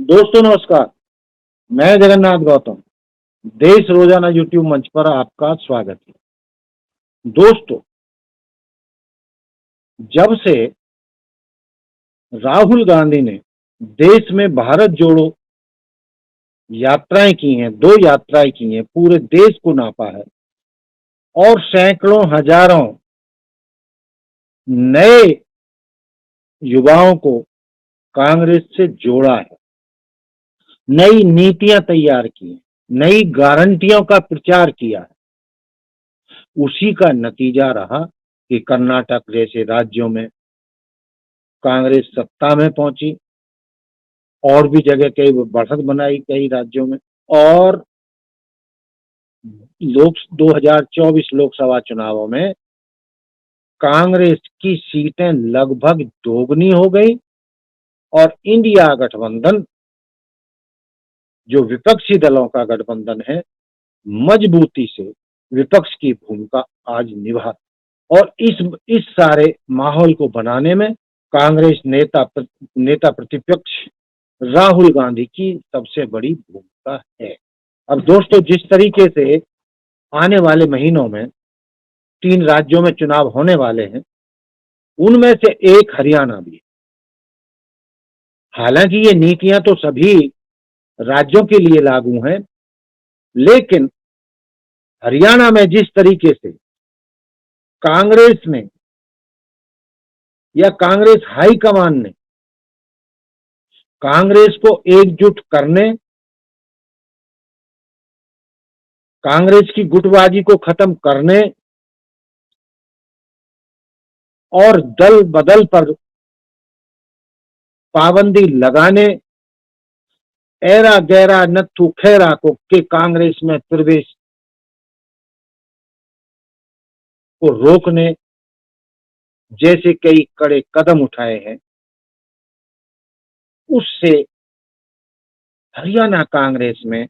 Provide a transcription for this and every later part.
दोस्तों नमस्कार। मैं जगन्नाथ गौतम। देश रोजाना यूट्यूब मंच पर आपका स्वागत है। दोस्तों, जब से राहुल गांधी ने देश में भारत जोड़ो यात्राएं की हैं, 2 यात्राएं की हैं, पूरे देश को नापा है और सैकड़ों हजारों नए युवाओं को कांग्रेस से जोड़ा है, नई नीतियां तैयार की हैं, नई गारंटियों का प्रचार किया है। उसी का नतीजा रहा कि कर्नाटक जैसे राज्यों में कांग्रेस सत्ता में पहुंची और भी जगह कई बढ़त बनाई कई राज्यों में। और लोक 2024 लोकसभा चुनावों में कांग्रेस की सीटें लगभग दोगुनी हो गई और इंडिया गठबंधन, जो विपक्षी दलों का गठबंधन है, मजबूती से विपक्ष की भूमिका आज निभा। और इस सारे माहौल को बनाने में कांग्रेस नेता प्रतिपक्ष राहुल गांधी की सबसे बड़ी भूमिका है। अब दोस्तों, जिस तरीके से आने वाले महीनों में 3 राज्यों में चुनाव होने वाले हैं, उनमें से एक हरियाणा भी है। हालांकि ये नीतियां तो सभी राज्यों के लिए लागू हैं, लेकिन हरियाणा में जिस तरीके से कांग्रेस ने या कांग्रेस हाईकमान ने कांग्रेस को एकजुट करने, कांग्रेस की गुटबाजी को खत्म करने और दल बदल पर पाबंदी लगाने, ऐरा गैरा नत्थु खैरा को के कांग्रेस में प्रवेश को रोकने जैसे कई कड़े कदम उठाए हैं, उससे हरियाणा कांग्रेस में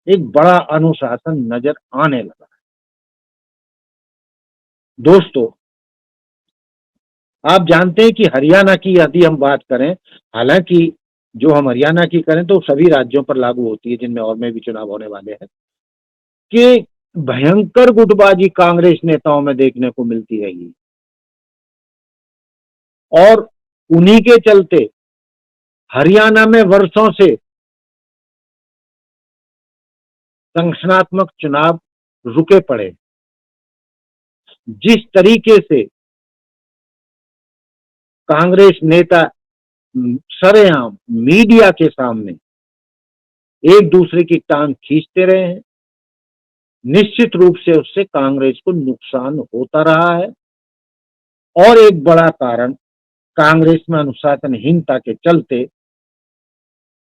एक बड़ा अनुशासन नजर आने लगा है। दोस्तों, आप जानते हैं कि हरियाणा की यदि हम बात करें, हालांकि जो हम हरियाणा की करें तो सभी राज्यों पर लागू होती है जिनमें और में भी चुनाव होने वाले हैं, कि भयंकर गुटबाजी कांग्रेस नेताओं में देखने को मिलती रही और उन्हीं के चलते हरियाणा में वर्षों से संगठनात्मक चुनाव रुके पड़े। जिस तरीके से कांग्रेस नेता सरेआम मीडिया के सामने एक दूसरे की टांग खींचते रहे हैं, निश्चित रूप से उससे कांग्रेस को नुकसान होता रहा है। और एक बड़ा कारण कांग्रेस में अनुशासनहीनता के चलते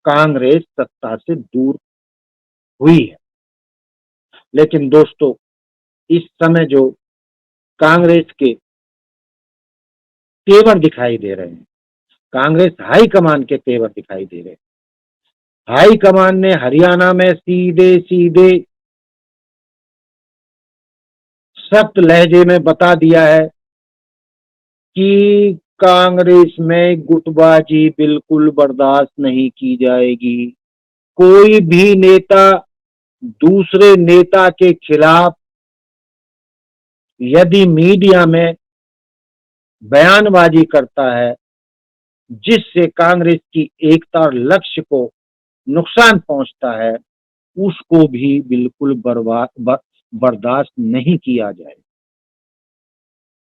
कांग्रेस सत्ता से दूर हुई है। लेकिन दोस्तों, इस समय जो कांग्रेस के तेवर दिखाई दे रहे हैं, कांग्रेस हाईकमान के तेवर दिखाई दे रहे हैं। हाईकमान ने हरियाणा में सीधे सीधे सख्त लहजे में बता दिया है कि कांग्रेस में गुटबाजी बिल्कुल बर्दाश्त नहीं की जाएगी। कोई भी नेता दूसरे नेता के खिलाफ यदि मीडिया में बयानबाजी करता है जिससे कांग्रेस की एकता और लक्ष्य को नुकसान पहुंचता है, उसको भी बिल्कुल बर्दाश्त नहीं किया जाए।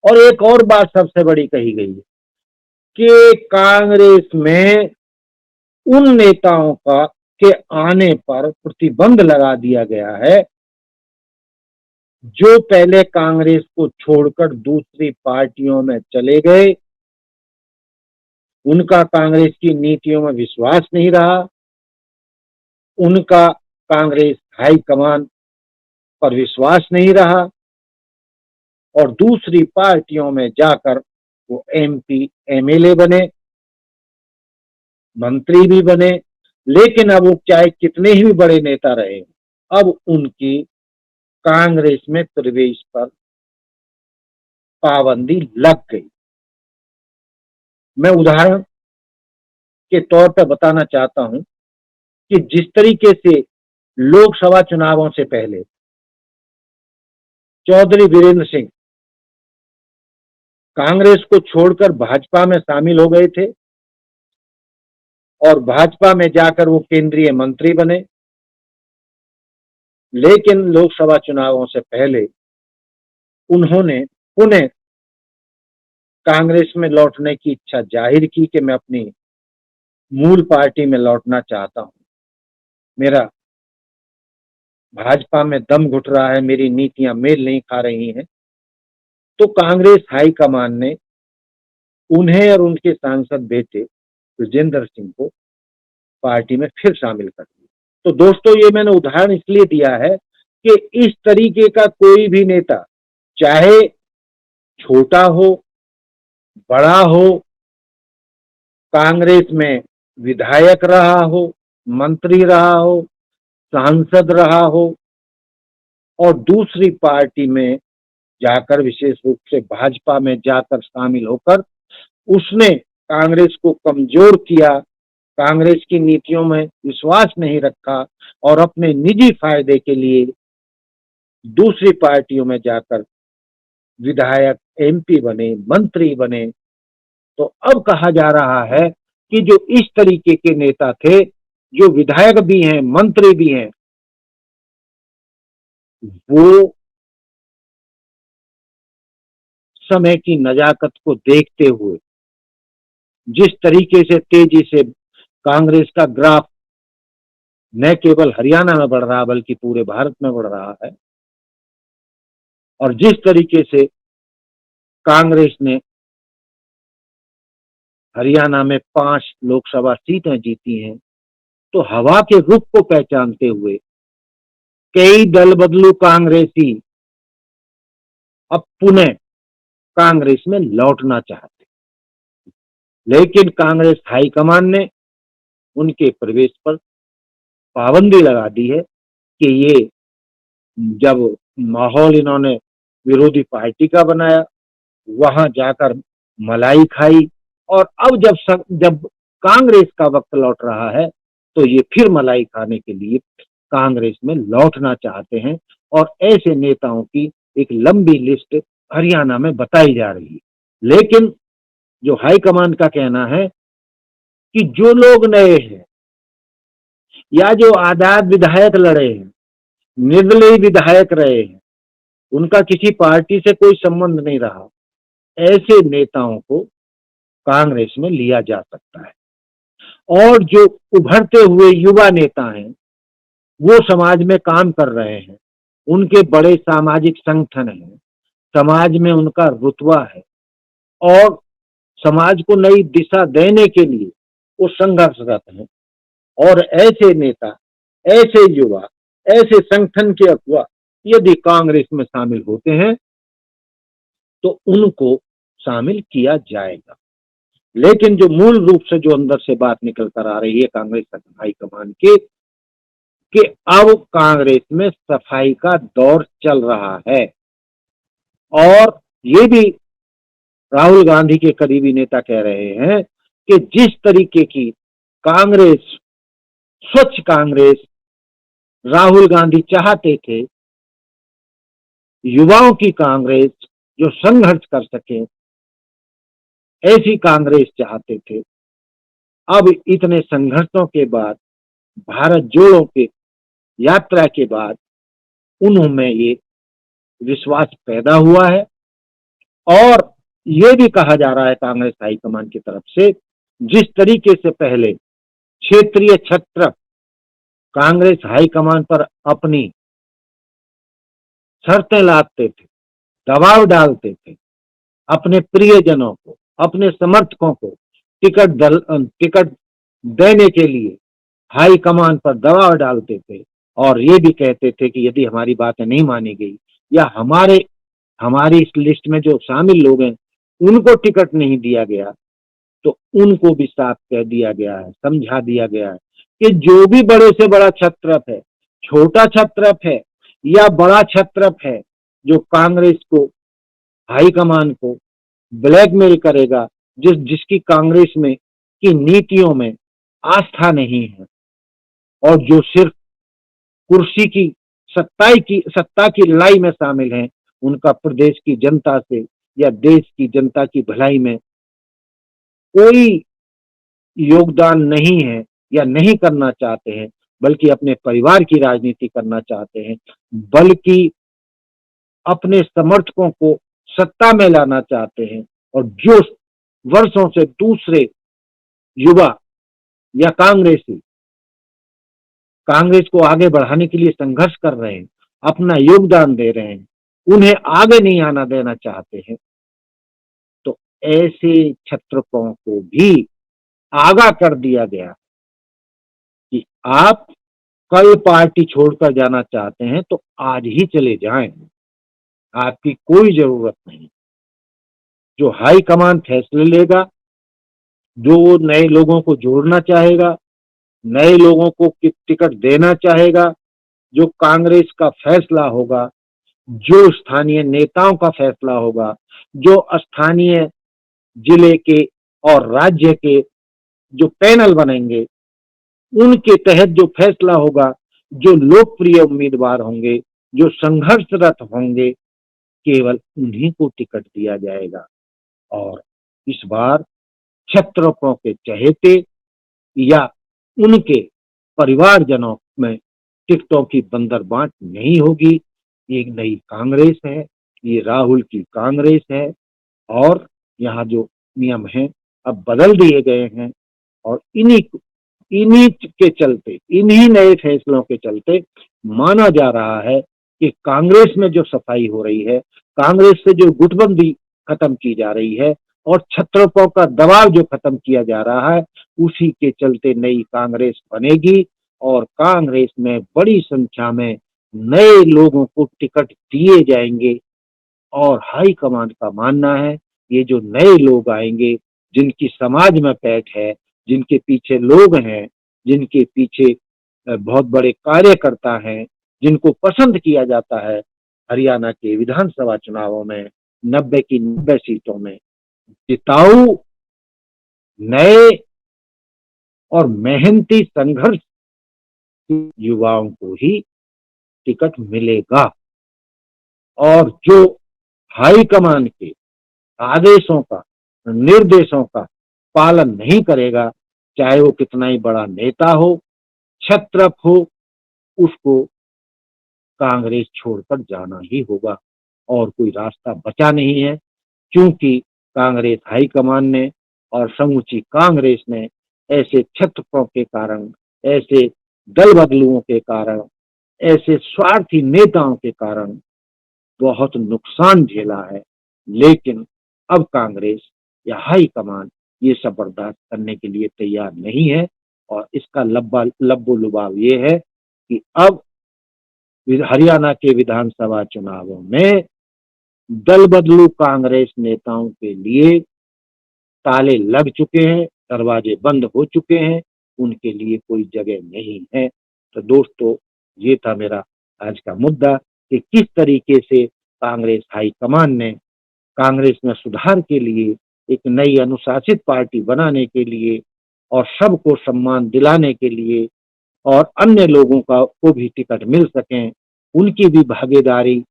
और एक और बात सबसे बड़ी कही गई है कि कांग्रेस में उन नेताओं का के आने पर प्रतिबंध लगा दिया गया है जो पहले कांग्रेस को छोड़कर दूसरी पार्टियों में चले गए। उनका कांग्रेस की नीतियों में विश्वास नहीं रहा, उनका कांग्रेस हाईकमान पर विश्वास नहीं रहा और दूसरी पार्टियों में जाकर वो एमपी एमएलए बने, मंत्री भी बने। लेकिन अब वो चाहे कितने ही बड़े नेता रहे, अब उनकी कांग्रेस में प्रवेश पर पाबंदी लग गई। मैं उदाहरण के तौर पर बताना चाहता हूं कि जिस तरीके से लोकसभा चुनावों से पहले चौधरी वीरेंद्र सिंह कांग्रेस को छोड़कर भाजपा में शामिल हो गए थे और भाजपा में जाकर वो केंद्रीय मंत्री बने, लेकिन लोकसभा चुनावों से पहले उन्होंने पुनः कांग्रेस में लौटने की इच्छा जाहिर की कि मैं अपनी मूल पार्टी में लौटना चाहता हूं, मेरा भाजपा में दम घुट रहा है, मेरी नीतियां मेल नहीं खा रही हैं। तो कांग्रेस हाईकमान ने उन्हें और उनके सांसद बेटे ब्रजेंद्र सिंह को पार्टी में फिर शामिल कर दिया। तो दोस्तों, ये मैंने उदाहरण इसलिए दिया है कि इस तरीके का कोई भी नेता, चाहे छोटा हो बड़ा हो, कांग्रेस में विधायक रहा हो, मंत्री रहा हो, सांसद रहा हो और दूसरी पार्टी में जाकर, विशेष रूप से भाजपा में जाकर शामिल होकर उसने कांग्रेस को कमजोर किया, कांग्रेस की नीतियों में विश्वास नहीं रखा और अपने निजी फायदे के लिए दूसरी पार्टियों में जाकर विधायक, एमपी बने, मंत्री बने। तो अब कहा जा रहा है कि जो इस तरीके के नेता थे, जो विधायक भी हैं, मंत्री भी हैं, वो समय की नजाकत को देखते हुए जिस तरीके से तेजी से कांग्रेस का ग्राफ न केवल हरियाणा में बढ़ रहा बल्कि पूरे भारत में बढ़ रहा है और जिस तरीके से कांग्रेस ने हरियाणा में 5 लोकसभा सीटें जीती हैं, तो हवा के रुख को पहचानते हुए कई दल बदलू कांग्रेसी अब पुनः कांग्रेस में लौटना चाहते, लेकिन कांग्रेस हाईकमान ने उनके प्रवेश पर पाबंदी लगा दी है कि ये जब माहौल इन्होंने विरोधी पार्टी का बनाया, वहां जाकर मलाई खाई और अब जब कांग्रेस का वक्त लौट रहा है तो ये फिर मलाई खाने के लिए कांग्रेस में लौटना चाहते हैं और ऐसे नेताओं की एक लंबी लिस्ट हरियाणा में बताई जा रही है। लेकिन जो हाईकमान का कहना है कि जो लोग नए हैं या जो आजाद विधायक लड़े हैं, निर्दलीय विधायक रहे हैं, उनका किसी पार्टी से कोई संबंध नहीं रहा, ऐसे नेताओं को कांग्रेस में लिया जा सकता है। और जो उभरते हुए युवा नेता हैं, वो समाज में काम कर रहे हैं, उनके बड़े सामाजिक संगठन हैं, समाज में उनका रुतबा है और समाज को नई दिशा देने के लिए वो संघर्षरत हैं। और ऐसे नेता, ऐसे युवा, ऐसे संगठन के अगुवा यदि कांग्रेस में शामिल होते हैं तो उनको शामिल किया जाएगा। लेकिन जो मूल रूप से जो अंदर से बात निकल कर आ रही है कांग्रेस हाईकमान के, कि अब कांग्रेस में सफाई का दौर चल रहा है और ये भी राहुल गांधी के करीबी नेता कह रहे हैं कि जिस तरीके की कांग्रेस, स्वच्छ कांग्रेस राहुल गांधी चाहते थे, युवाओं की कांग्रेस जो संघर्ष कर सके, ऐसी कांग्रेस चाहते थे। अब इतने संघर्षों के बाद, भारत जोड़ो के यात्रा के बाद उन्होंने ये विश्वास पैदा हुआ है और ये भी कहा जा रहा है कांग्रेस हाईकमान की तरफ से, जिस तरीके से पहले क्षेत्रीय छत्र कांग्रेस हाईकमान पर अपनी शर्तें लादते थे, दबाव डालते थे, अपने प्रियजनों को, अपने समर्थकों को टिकट देने के लिए हाईकमान पर दबाव डालते थे और ये भी कहते थे कि यदि हमारी बातें नहीं मानी गई या हमारी इस लिस्ट में जो शामिल लोग हैं उनको टिकट नहीं दिया गया तो उनको भी साफ कह दिया गया है, समझा दिया गया है कि जो भी बड़े से बड़ा छत्रप है, छोटा छत्रप है या बड़ा छत्रप है, जो कांग्रेस को, हाईकमान को ब्लैकमेल करेगा, जिसकी कांग्रेस में की नीतियों में आस्था नहीं है और जो सिर्फ कुर्सी की सत्ता की लड़ाई में शामिल हैं, उनका प्रदेश की जनता से या देश की जनता की भलाई में कोई योगदान नहीं है या नहीं करना चाहते हैं, बल्कि अपने परिवार की राजनीति करना चाहते हैं, बल्कि अपने समर्थकों को सत्ता में लाना चाहते हैं। और जो वर्षों से दूसरे युवा या कांग्रेसी कांग्रेस को आगे बढ़ाने के लिए संघर्ष कर रहे हैं, अपना योगदान दे रहे हैं, उन्हें आगे नहीं आना देना चाहते हैं, तो ऐसे छत्रपों को भी आगाह कर दिया गया कि आप कल पार्टी छोड़कर जाना चाहते हैं तो आज ही चले जाएं, आपकी कोई जरूरत नहीं। जो हाई कमान फैसले लेगा, जो नए लोगों को जोड़ना चाहेगा, नए लोगों को टिकट देना चाहेगा, जो कांग्रेस का फैसला होगा, जो स्थानीय नेताओं का फैसला होगा, जो स्थानीय जिले के और राज्य के जो पैनल बनेंगे, उनके तहत जो फैसला होगा, जो लोकप्रिय उम्मीदवार होंगे, जो संघर्षरत होंगे, केवल उन्हीं को टिकट दिया जाएगा। और इस बार छत्रपों के चहेते या उनके परिवारजनों में टिकटों की बंदरबांट नहीं होगी। एक नई कांग्रेस है, ये राहुल की कांग्रेस है और यहाँ जो नियम हैं अब बदल दिए गए हैं और इन्हीं इन्हीं के चलते, इन्हीं नए फैसलों के चलते माना जा रहा है कि कांग्रेस में जो सफाई हो रही है, कांग्रेस से जो गुटबंदी खत्म की जा रही है और छत्रपों का दबाव जो खत्म किया जा रहा है, उसी के चलते नई कांग्रेस बनेगी और कांग्रेस में बड़ी संख्या में नए लोगों को टिकट दिए जाएंगे। और हाईकमान का मानना है ये जो नए लोग आएंगे, जिनकी समाज में पैठ है, जिनके पीछे लोग हैं, जिनके पीछे बहुत बड़े कार्यकर्ता हैं, जिनको पसंद किया जाता है, हरियाणा के विधानसभा चुनावों में 90 की 90 सीटों में जिताऊ नए और मेहनती संघर्ष युवाओं को ही टिकट मिलेगा। और जो हाईकमान के आदेशों का, निर्देशों का पालन नहीं करेगा, चाहे वो कितना ही बड़ा नेता हो, छत्रप हो, उसको कांग्रेस छोड़कर जाना ही होगा और कोई रास्ता बचा नहीं है। क्योंकि कांग्रेस हाईकमान ने और समूची कांग्रेस ने ऐसे छत्रपों के कारण, ऐसे दल बदलुओं के कारण, ऐसे स्वार्थी नेताओं के कारण बहुत नुकसान झेला है। लेकिन अब कांग्रेस या हाईकमान ये सब बर्दाश्त करने के लिए तैयार नहीं है और इसका लब्बो लुभाव ये है कि अब हरियाणा के विधानसभा चुनावों में दल बदलू कांग्रेस नेताओं के लिए ताले लग चुके हैं, दरवाजे बंद हो चुके हैं, उनके लिए कोई जगह नहीं है। तो दोस्तों, ये था मेरा आज का मुद्दा कि किस तरीके से कांग्रेस हाईकमान ने कांग्रेस में सुधार के लिए, एक नई अनुशासित पार्टी बनाने के लिए और सबको सम्मान दिलाने के लिए और अन्य लोगों को भी टिकट मिल सकें, उनकी भी भागीदारी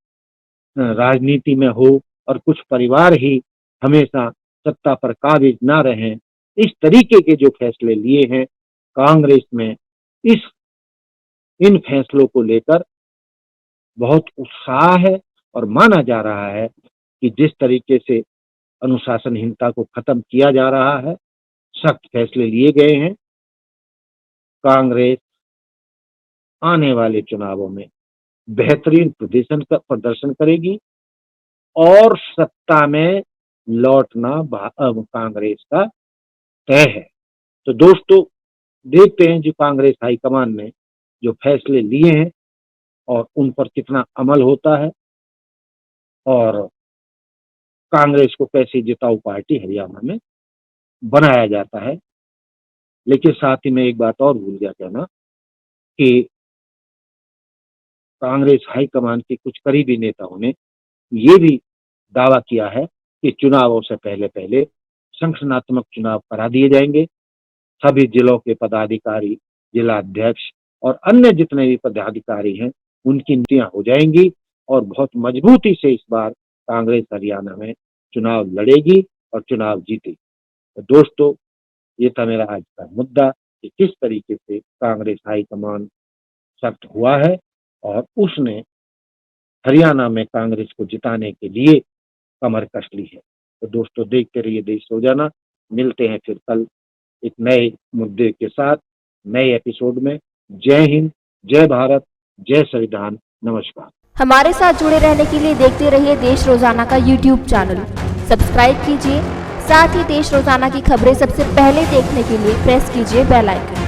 राजनीति में हो और कुछ परिवार ही हमेशा सत्ता पर काबिज ना रहें, इस तरीके के जो फैसले लिए हैं कांग्रेस में, इस इन फैसलों को लेकर बहुत उत्साह है और माना जा रहा है कि जिस तरीके से अनुशासनहीनता को खत्म किया जा रहा है, सख्त फैसले लिए गए हैं, कांग्रेस आने वाले चुनावों में बेहतरीन प्रदर्शन करेगी और सत्ता में लौटना अब कांग्रेस का तय है। तो दोस्तों, देखते हैं जो कांग्रेस हाईकमान ने जो फैसले लिए हैं और उन पर कितना अमल होता है और कांग्रेस को कैसे जिताऊ पार्टी हरियाणा में बनाया जाता है। लेकिन साथ ही में एक बात और भूल गया कहना कि कांग्रेस हाईकमान के कुछ करीबी नेताओं ने ये भी दावा किया है कि चुनावों से पहले पहले संगठनात्मक चुनाव करा दिए जाएंगे, सभी जिलों के पदाधिकारी, जिला अध्यक्ष और अन्य जितने भी पदाधिकारी हैं उनकी नियुक्तियां हो जाएंगी और बहुत मजबूती से इस बार कांग्रेस हरियाणा में चुनाव लड़ेगी और चुनाव जीतेगी। तो दोस्तों, ये था मेरा आज का मुद्दा कि किस तरीके से कांग्रेस हाईकमान सख्त हुआ है और उसने हरियाणा में कांग्रेस को जिताने के लिए कमर कस ली है। तो दोस्तों, देखते रहिए देश रोजाना। मिलते हैं फिर कल एक नए मुद्दे के साथ नए एपिसोड में। जय हिंद, जय भारत, जय संविधान, नमस्कार। हमारे साथ जुड़े रहने के लिए देखते रहिए देश रोजाना का YouTube चैनल सब्सक्राइब कीजिए। साथ ही देश रोजाना की खबरें सबसे पहले देखने के लिए प्रेस कीजिए बेल आइकन।